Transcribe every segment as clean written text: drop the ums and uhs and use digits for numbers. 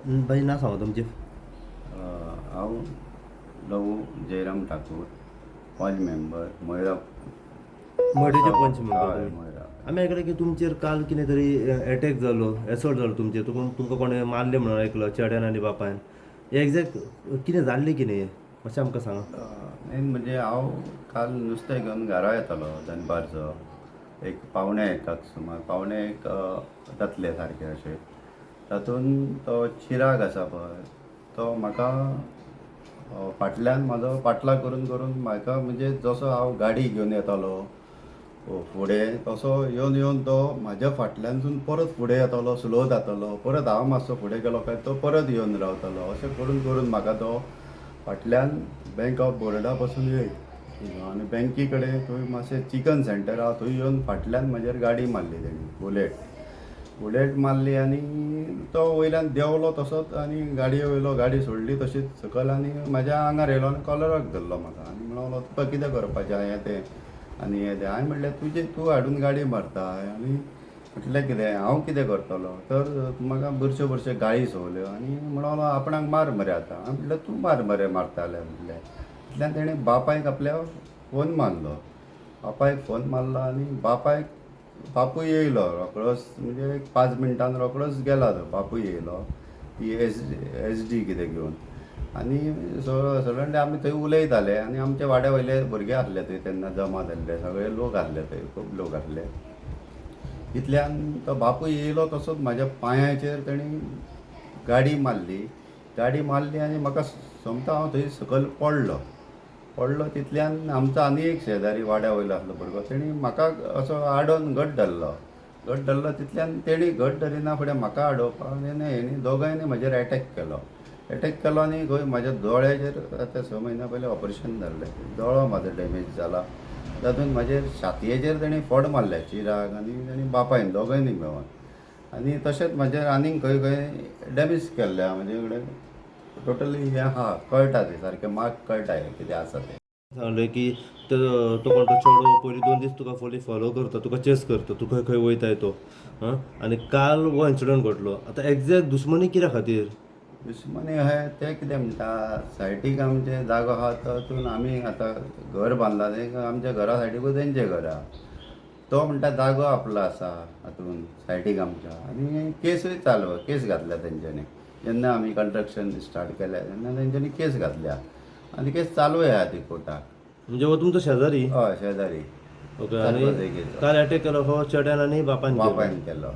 बाई ना सांगा तुमचे. हांव लवू जयराम ठाकूर, पंच मेंबर मोयरा. मडीचे पंच मेंबर हय, तुमी. मोयरा. आमी आयकलें की तुमचेर काल कितें तरी अटॅक जालो, एसॉल्ट जालो तुमचेर. तुमकां कोणें मारलें म्हणून आयकलो चेड्यान आनी बापायन. एक्झॅक्ट कितें जाल्लें कितें हें मातशें आमकां सांगा. मेन म्हणजे हांव काल नुस्तें घेवन घरा येतालो दनपारचो, एक पावणे एकाक सुमार, पावणे एक जातले सारके अशें. तातूंत तो चिराग आसा पळय, तो म्हाका फाटल्यान म्हाजो पाटला करून करून म्हाका, म्हणजे जसो हांव गाडी घेवन येतालो फुडें, तसो येवन येवन तो म्हाज्या फाटल्यानसून परत फुडें येतालो, स्लो जातालो, परत हांव मातसो फुडें गेलो काय तो परत येवन रावतालो. अशें करून करून म्हाका तो फाटल्यान बँक ऑफ बरोडा पासून येयलो आनी बँकी कडेन थंय मातशें चिकन सेंटर आहा थंय येवन फाटल्यान म्हाजेर गाडी मारली तेणी, बुलेट मारली. आनी तो वयल्यान देंवलो तसोच आनी गाडये वयलो, गाडी सोडली तशीच सकयल आनी म्हाज्या आंगार येयलो आनी कॉलराक धरलो म्हाका आनी म्हणलो तुका कितें करपाचें हें तें आनी हें तें. हांवें म्हणलें तूं हाडून गाडी मारता आनी म्हटलें कितें हांव कितें करतलो, तर म्हाका बरच्यो बरच्यो गाळी सवल्यो आनी म्हणलो आपणाक मार मरे आतां. हांवें म्हणलें तूं मार मरे मारता जाल्यार म्हटलें. इतल्यान तेणें बापायक आपल्या फोन मारलो, बापायक फोन मारलो आनी बापूय येयलो रोकडोच, म्हणजे एक 5 मिनटान रोकडोच गेला तो बापूय येयलो, ती एस डी कितें घेवन. आनी सडनली आमी थंय उलयताले आनी आमचे वाड्या वयले भुरगे आसले थंय तेन्ना जमा जाल्ले, सगळे लोक आसले थंय, खूब लोक आसले. इतल्यान तो बापूय येयलो तसोच म्हाज्या पांयाचेर तेणी गाडी मारली आनी म्हाका सोमतो हांव थंय सकयल पडलो. तितल्यान आमचो आनी एक शेजारी वाड्या वयलो आसलो भुरगो, तेणी म्हाका असो आडोवन घट धरलो. तितल्यान तेणी घट धरिना फुडें म्हाका आडोवपाक हेणी दोगांयनी म्हाजेर अटॅक केलो आनी खंय म्हाज्या दोळ्याचेर आतां 6 म्हयन्या पयलीं ऑपरेशन जाल्लें, दोळो म्हाजो डॅमेज जाला. तातूंत म्हाजेर छातयेचेर तेणी फड मारल्या चिराग आनी बापायन दोगांयनी मेळोन. आनी तशेंच म्हाजेर आनीक खंय खंय डॅमेज केल्ल्या, म्हणजे कडेन टोटली हें आहा, कळटा तें सारकें मार्क कळटा हें कितें आसा तें. सांगलें की तो कोण तो चेडो पयलीं 2 दीस तुका फॉलो करता, तुका चेस करता, तूं खंय खंय वयताय तो. आनी काल हो इन्सिडंट घडलो. आतां एक्झॅक्ट दुश्मनी कित्या खातीर? दुश्मनी अहें तें कितें म्हणटा, सायटीक आमचे जागो आहा तातूंत आमी आतां घर बांदलां तें आमच्या घरा सायडीकूच तेंचें घर आहा. तो म्हणटा जागो आपलो आसा हातून सायडीक आमच्या, आनी केस घातल्या तेंच्यांनी. जेन्ना आमी कन्स्ट्रक्शन स्टार्ट केलें तेन्ना तेंच्यांनी केस घातल्या आनी केस चालूय आहा ती कोर्टाक. म्हणजे हो तुमचो शेजारी? हय, शेजारी. ओके. आनी काल अटॅक केलो हो चेड्यान आनी बापायन केलो.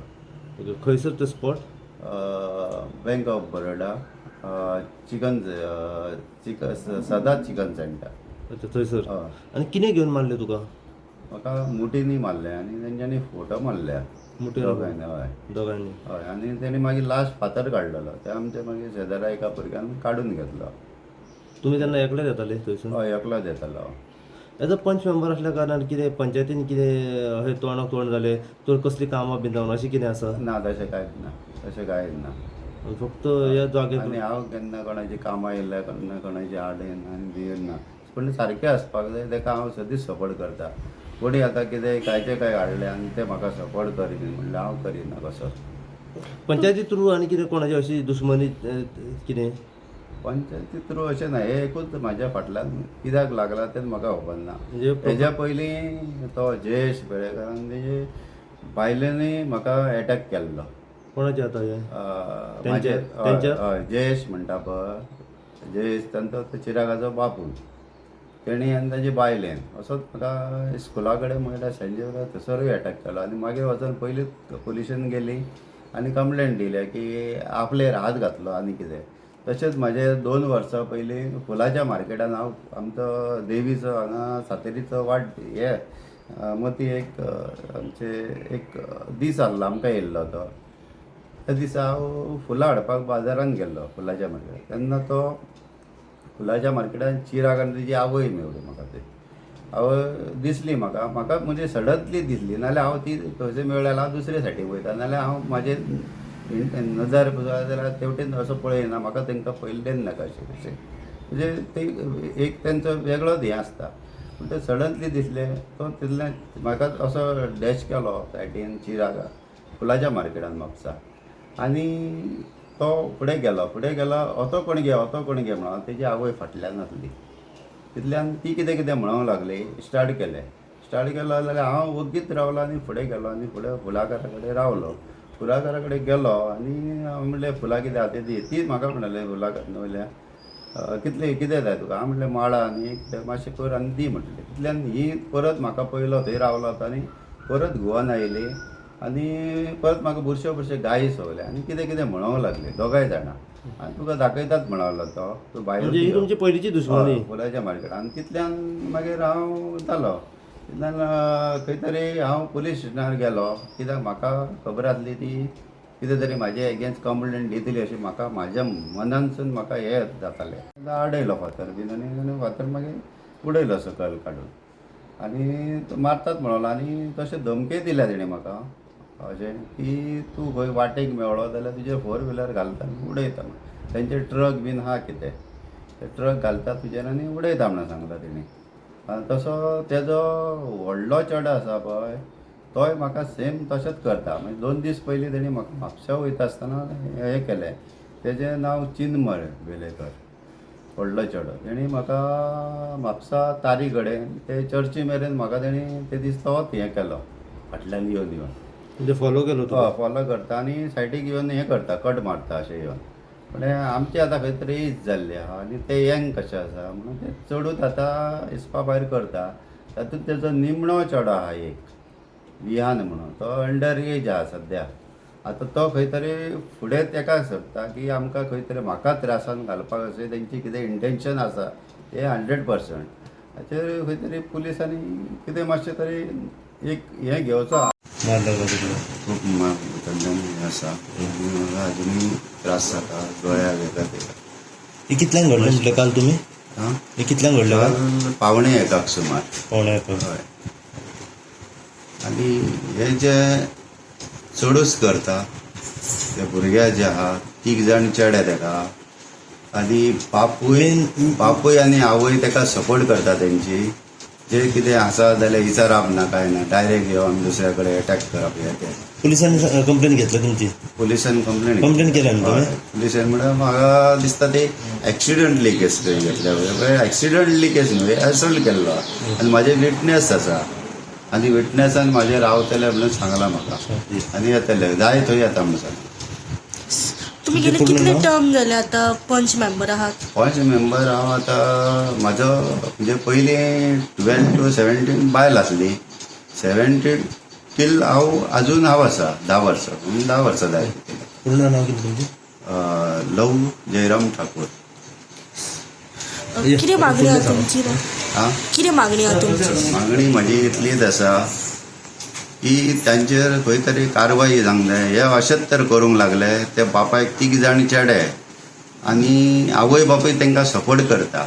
ओके. खंयसर तो spot? Bank of Baroda, Sadat chicken centre. अच्छा, थंयसर. हय. आनी कितें घेवन मारलें तुका? म्हाका मुठींनी मारले आनी तेंच्यांनी फोटो मारल्या मुठीर दोगांयनी. हय दोगांयनी. हय. आनी तेणी मागीर लास्ट फातर काडलेलो, ते आमच्या मागीर शेजाऱ्या एका भुरग्यान काडून घेतलो. तुमी तेन्ना एकलेच येताले थंयसून? हय, एकलोच येतालो. एज अ पंच मेंबर आसल्या कारणान कितें पंचायतीन कितें अशें तोंडाक तोंड जालें, तर कसली कामां बी जावन अशें कितें आसा? ना, तशें कांयच ना. फक्त ह्या जागे आनी हांव केन्ना कोणाची कामां येयल्या केन्ना कोणाची आडयन आनी भियेन ना. पूण सारकें आसपाक जाय, ताका हांव सदींच सपोर्ट करता. कोणी आतां कितें कांयचें कांय हाडलें आनी ते म्हाका सपोर्ट करिना म्हणल्यार हांव करिना कसो. पंचायती थ्रू आनी कितें कोणाची अशी दुश्मनी कितें? पंचायती थ्रू अशें ना, हे एकूच म्हाज्या फाटल्यान कित्याक लागला तें म्हाका खबर ना. म्हणजे हेज्या पयलीं तो जयेश बेळेकारान तेजे बायलेनी म्हाका अटॅक केल्लो. कोणाचें आतां हें? हय, जयेश म्हणटा पळय, जयेश तांचो तो चिरागाचो बापूय, तेणी आनी ताजे बायलेन असोच म्हाका स्कुला कडेन म्हणल्यार सेंट जेवियर्स थंयसरूय अटॅक केलो. आनी मागीर वचोन पयलींच पुलिशेन गेली आनी कंप्लेंट दिल्या की आपलेर हात घातलो आनी कितें. तशेंच म्हाजे 2 वर्सां पयलीं फुलाच्या मार्केटान हांव आमचो देवीचो हांगा सातेरीचो मती आमचे एक दीस आहलो आमकां येयल्लो तो. त्या दिसा हांव फुलां हाडपाक बाजारान गेल्लो फुलाच्या मार्केटान. तेन्ना तो फुलाच्या मार्केटान चिराग आनी तेजी आवय मेवली म्हाका थंय. आवय दिसली म्हाका म्हणजे सडनली दिसली, नाल्यार हांव ती थंयसर मेवल्यार हांव दुसरे सायडीक वयता, नाल्यार हांव म्हाजे नजर जाल्यार तेवटेन असो पळयना. म्हाका तांकां पयलें नाका अशें म्हणजे ते एक तेंचो वेगळोच हें आसता. पूण ते सडनली दिसलें, तो तितल्यान म्हाका असो डॅश केलो सायडीन चिरागा फुलाच्या मार्केटान म्हापसा. आनी तो फुडें गेलो असो कोण गे म्हणून तेजी आवय फाटल्यान आसली. तितल्यान ती कितें म्हणूंक लागली, स्टार्ट केलें जाल्यार हांव वगीत रावलो आनी फुडें गेलो आनी फुडें फुलाकारा कडेन रावलो. फुलाकारा कडेन गेलो आनी हांव म्हणलें फुलां कितें आहा ती. ती म्हाका म्हणलें फुलां वयल्यान कितें जाय तुका. हांव म्हणलें माळा आनी मातशें कर आनी दी म्हटलें. तितल्यान ही परत म्हाका पयलो थंय रावलो आनी परत घुवन आयली आनी परत म्हाका बुरशे गायी सवले आनी कितें म्हणूंक लागले दोगांय जाणां. आनी तुका दाखयतात म्हणलो तो, तूं भायर म्हणजे ही तुमची पयलींची दुश्मनी. फुलाच्या मार्केट. आनी तितल्यान मागीर हांव जालो. तितल्यान खंय तरी हांव पुलीस स्टेशनार गेलो, कित्याक म्हाका खबर आसली ती कितें तरी म्हाजे एगेन्स्ट कंप्लेंट दितली अशें म्हाका म्हाज्या मनानसून म्हाका हें जातालें. आडयलो फातर बीन आनी फातर मागीर उडयलो सकयल काडून आनी तो मारतात म्हणलो. आनी तशें धमके दिल्या तेणें म्हाका अशें की तूं खंय वाटेक मेळ्ळो जाल्यार तुजेर 4 व्हिलर घालता आनी उडयता म्हणून. तेंचे ट्रक बीन आहा कितें ते ट्रक घालता तुजेर आनी उडयता म्हणून सांगला तेणी. आनी तसो तेजो व्हडलो चेडो आसा पळय तोय म्हाका सेम तशेंच करता. मागीर 2 दीस पयलीं तेणी म्हाका म्हापशा वयता आसतना हें केलें. तेजें नांव चिन्मय वेलेकर, व्हडलो चेडो. तेणी म्हाका म्हापसा तारी कडेन ते चर्ची मेरेन म्हाका तेणी ते दीस तोच हें केलो फाटल्यान येवन म्हणजे फॉलो केलो तो. फॉलो करता आनी सायडीक येवन हें करता, कट मारता अशें येवन. पण आमची आतां खंय तरी एज जाल्ली आहा आनी ते यंग कशें आसा म्हणून ते चडूच आतां हिसपा भायर करता. तातूंत तेजो निमणो चेडो आहा एक विहान म्हणून, तो अंडर एज आहा सद्या. आतां तो खंय तरी फुडें तेका सोदता की आमकां खंय तरी म्हाका त्रासान घालपाक अशें तेंची कितें इंटेन्शन आसा हें 100%. हाचेर खंय तरी पुलिसांनी कितें मातशें तरी एक हें घेवचो. खूब हें आसा आजुनूय त्रास जाता दोळ्याक येता तेका. हे कितल्यांक घडलें म्हटलें काल तुमी? हां हे कितल्यांक घडलें काल? काल 1:15 सुमार. 1:15. हय. आनी हे जे चडूच करता ते भुरगे जे आहा 3 जाण चेडे तेका आनी बापूय आनी आवय तेका सपोर्ट करता तेंची. जे कितें आसा जाल्यार विचारप ना काय ना, डायरेक्ट येवन दुसऱ्या कडेन अटॅक करप हें तें. पुलिसांनी कंप्लेन घेतली तुमची? पुलिसान कंप्लेंट केल्या न्हू तुमी? पुलिसान म्हणल्यार म्हाका दिसता ते एक्सिडंटली केस घेतल्या. एक्सिडंटली केस न्हू, एसल्ट केल्लो आनी म्हाजे विटनेस आसा आनी विटनेसान म्हाजे रावतले म्हणून सांगलां म्हाका आनी येतले जाय थंय येता म्हणून सांगलें. तुम्ही गेले कितले टर्म जाले आता पंच मेंबर आहात? पंच मेंबर हांव आतां म्हाजो म्हणजे पयलीं 12 to 17 बायल आसली. 17 टील हांव आसा 10 वर्सां. 10 वर्सां जाय. पूर्ण नाव कितें तुमचें? लव जयराम ठाकूर. कितें मागणी आहा तुमची? हां कितें मागणी आहा तुमची? मागणी म्हाजी इतलीच आसा की तांचेर खंय तरी कारवाई जावंक जाय. हे अशेंच तर करूंक लागले. ते बापायक 3 जाण चेडे आनी आवय बापूय तांकां सपोर्ट करता.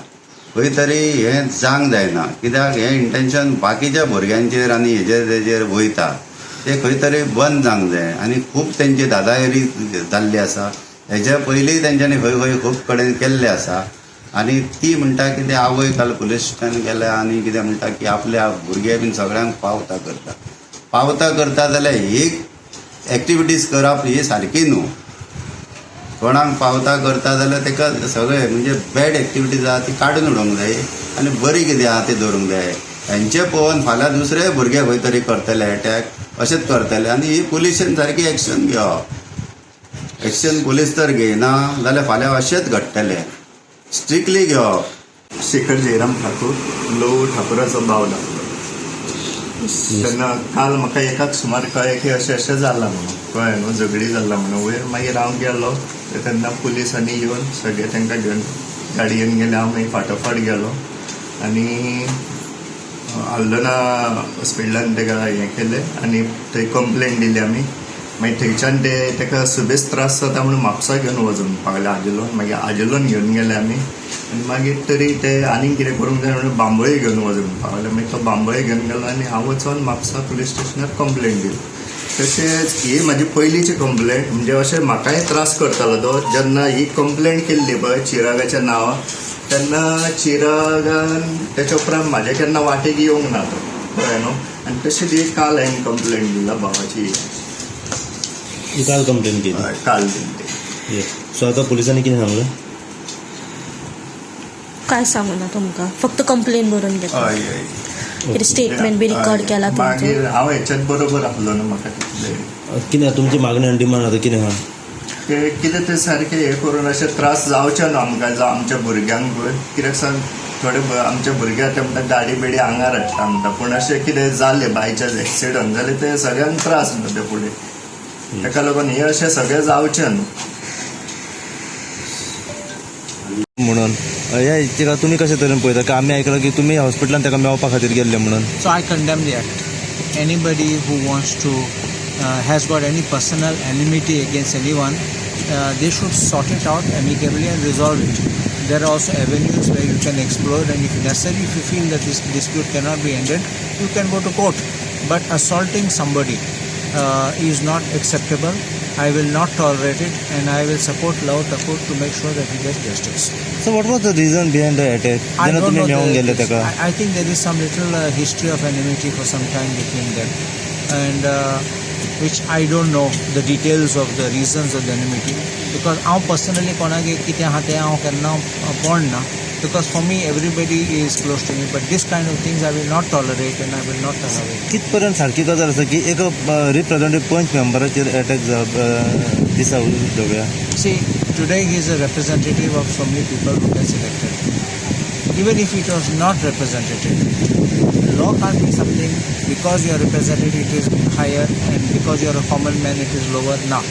खंय तरी हें जावंक जायना. कित्याक हें इंटेन्शन बाकीच्या भुरग्यांचेर आनी हेजेर तेजेर वयता ते खंय तरी बंद जावंक जाय. आनी खूब तेंची दादागिरी जाल्ली आसा. हेज्या पयलींय तेंच्यांनी खंय खंय खूब कडेन केल्लें आसा. आनी ती म्हणटा की ते आवय काल पुलीस स्टेशन गेल्या आनी कितें म्हणटा की आपल्या भुरगे बीन सगळ्यांक पावता करता जाल्यार एक एक्टिविटीज करप ही सारकी न्हू. कोणाक पावता करता जाल्यार तेका सगळें म्हणजे बॅड एक्टिविटीज आहा ती काडून उडोवंक जाय आनी बरी कितें आहा ती दवरूंक जाय. हेंचे पळोवन फाल्यां दुसरे भुरगे खंय तरी करतले अटॅक अशेंच करतले आनी ही पुलिशेन सारकी एक्शन घेवप. एक्शन पुलीस तर घेयना जाल्यार फाल्यां अशेंच घडटलें. स्ट्रिक्टली घेवप. शेखर जयराम ठाकूर, लव ठाकुराचो भाव धाकलो. तेन्ना काल म्हाका एकाक सुमार कळ्ळें की अशें अशें जालां म्हणून. कळ्ळें न्हू, झगडी जाल्ला म्हणून. वयर मागीर हांव गेलो तेन्ना पुलिसांनी येवन सगळे तांकां घेवन गाडयेन गेले. हांव मागीर फाटोफाट गेलो आनी आल्दोना हॉस्पिटलान ताका हें केलें आनी थंय कंप्लेंट दिली आमी. मागीर थंयच्यान ताका सुबेज त्रास जाता म्हणून म्हापसा घेवन वचून पावले आजिलोन. मागीर आजिलोन घेवन गेले आमी आनी मागीर तरी ते आनीक कितें करूंक जाय म्हणून बांबोळे घेवन वचून पावले. मागीर तो बांबोळे घेवन गेलो आनी हांव वचून म्हापसा पुलीस स्टेशनार कंप्लेंट दिली. तशेंच ही म्हाजी पयलींची कंप्लेंट. म्हणजे अशें म्हाकाय त्रास करतालो तो. जेन्ना ही कंप्लेंट केल्ली पळय चिरागाच्या नांवान तेन्ना चिरागान तेच्या उपरांत म्हाजे केन्ना वाटेक येवंक ना तो. कळ्ळें न्हू. आनी तशेंच ही काल हांवें कंप्लेंट दिला भावाची. काल कंप्लेन केली? काल दिली. सो आता पुलिसांनी कितें सांगलें? काय सांगू ना तुमकां, फक्त कंप्लेन बरोवन घेतला. हय हय कितें स्टेटमेंट बी रिकॉर्ड केला मागीर तुमचो. हांव हेच्यात बरोबर आसलो न्हू म्हाका तितलें कितें तुमची मागणी आनी डिमांड आतां कितें आहा? कितें तें सारकें हे करून अशें त्रास जावचे न्हू आमकां जावं आमच्या भुरग्यांकूय. कित्याक सांग थोडे आमच्या भुरग्यां ते म्हणटा गाडी बिडी आंगार हाडटा म्हणटा, पूण अशें कितें जालें बाय चान्स एक्सिडंट जालें ते सगळ्यांक त्रास न्हू ते फुडें. ताका लागून हे अशें सगळें जावचें न्हू. म्हणून ह्या हेचेर तुमी कशे तरेन पळयता? की आमी आयकलां की तुमी हॉस्पिटलान ताका मेळोवपा खातीर गेल्ले म्हणून. So I condemn the act. Anybody who wants to has got any personal enmity against anyone, they should sort it out amicably and resolve it. There are also avenues where you can explore, and if necessary, if you feel that this dispute cannot be ended, you can go to court. But assaulting somebody is not acceptable. I will not tolerate it, and I will support Lao Thakur to make sure that he gets justice. So what was the region behind the attack? I जेन्ना don't तुमी know. मेळोंक गेल्ले ताका. I think there is some little history of enmity for some time between them, and which I don't know the details of the reasons of the enmity, because I personally कोणाक कितें आहा तें हांव केन्ना पळोवना, because for me everybody is close to me, but this kind of things I will not tolerate and I will not tolerate. कित पर्यंत सारकी गजाल आसा की एक रिप्रेझेंटेटिव्ह पंच मेंबराचेर अटॅक दिसा दोगया? See, today he is a representative of so many people who gets elected. Even if it was not representative, law can't be something because you are representative it is higher and because you are a common man it is lower. No,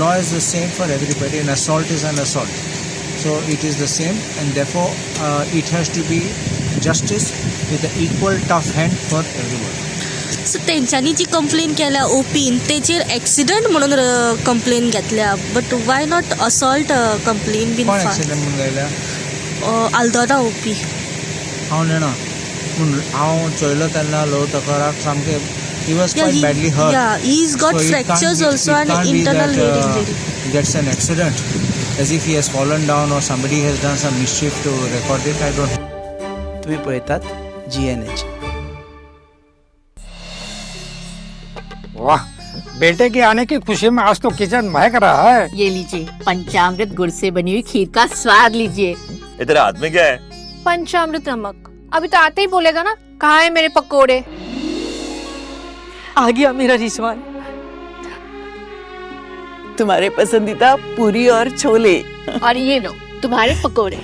law is the same for everybody. An assault is an assault, so it is the same, and therefore it has to be justice with an equal tough hand for everyone. So तेंच्यांनी जी complain केल्या open तेचेर accident म्हणून complain घेतल्या, but why not assault complain been कोण accident म्हणून गायल्या Aldona OP. हांव नेना पूण हांव चोयलो तेन्ना लो तकराक सामकें he was quite badly hurt. Yeah, he's got So it fractures can't be- also it and can't be internal that, head injury. he gets an accident as if he has fallen down or somebody has done some mischief to record it. I don't know. तुम्ही पळयतात GNH. वाह, बेटे के आने की खुशी में आज तो kitchen Mahak रहा है। ये लीजिए पंचामृत गुड़ से बनी हुई खीर का स्वाद लीजिए। तेरे हाथ में क्या है? पंचामृत नमक। अभी तो आते ही बोलेगा ना, कहाँ है मेरे पकोड़े? आ गया मेरा रिजवान, तुम्हारे पसंदीदा पूरी और छोले। और ये लो तुम्हारे पकोड़े।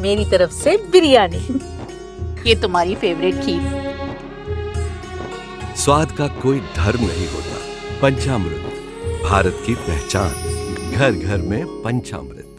मेरी तरफ से बिरयानी। ये तुम्हारी फेवरेट खीर। स्वाद का कोई धर्म नहीं होता। पंचामृत, भारत की पहचान। घर घर में पंचामृत।